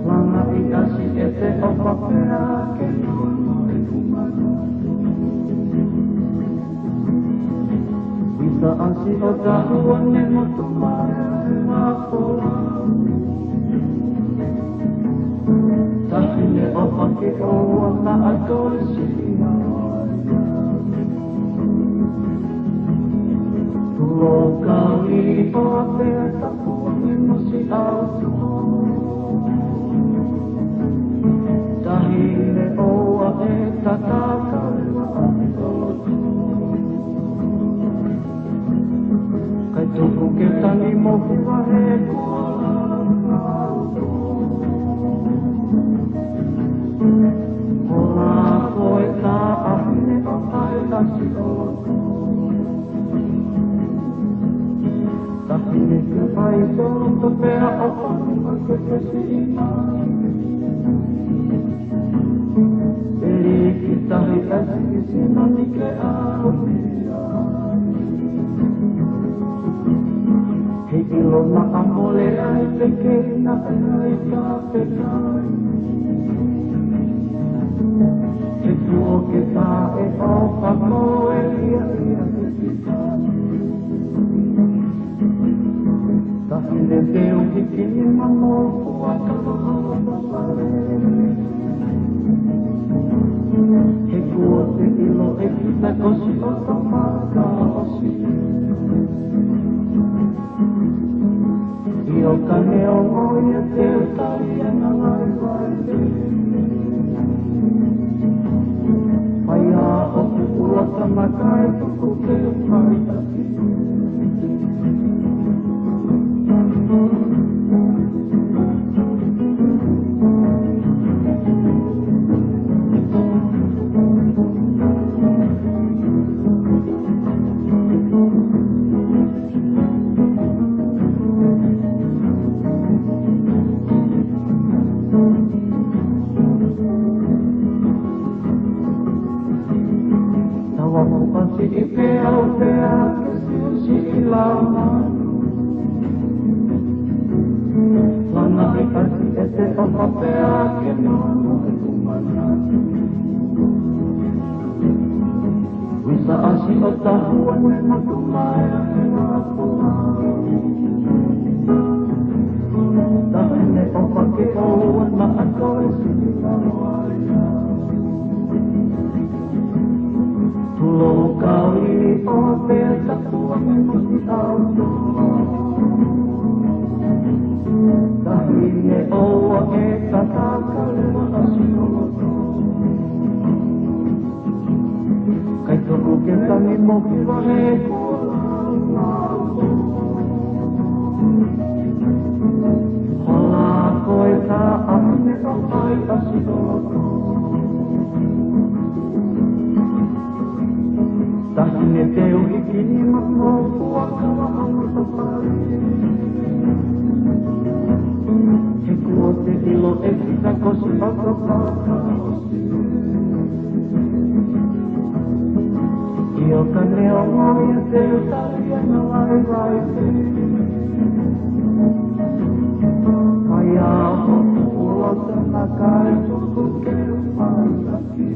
Langa'i Aisea o papea keina Uisa asi o tahuane motu maea vahafolau tahi o faka'osi na akosi Tulou kali o apea tapu no si auhia tahi oa tataka loto kai tuku ke tangi mo hiva he Hola Hola koe ka ahine o ai sino Tahine ke pai soto pea o panuma keke sino tahi asi sino ni ke auhia he ilo na amole ai te keina ai ka fekai he tuo ke tae o pako e iate tahine Peau hikini mamotu a kalolo he kua te ilo e faka'osi o faka'osi I o kane o auhia te tahi Langa'i maea o Hola tanaka e tuku ke fekai Tauafu asi I Peau si laumanu Langa'i Aisea o papea keina manatu Uisa asi o tahuane motu maea vahafolau tahi o faka'osi na akosi Tulou kali o apea tapu no si auhia tahi oa tataka leva sino kai tuku ke tangi mo hiva he Hola koe ka ahine o ai sino tahine Peau hikini mamotu a kalolo he kua te ilo e faka'osi o faka'osi I o kane o auhia te tahi Langa'i maea o Hola tanaka e tuku ke fekai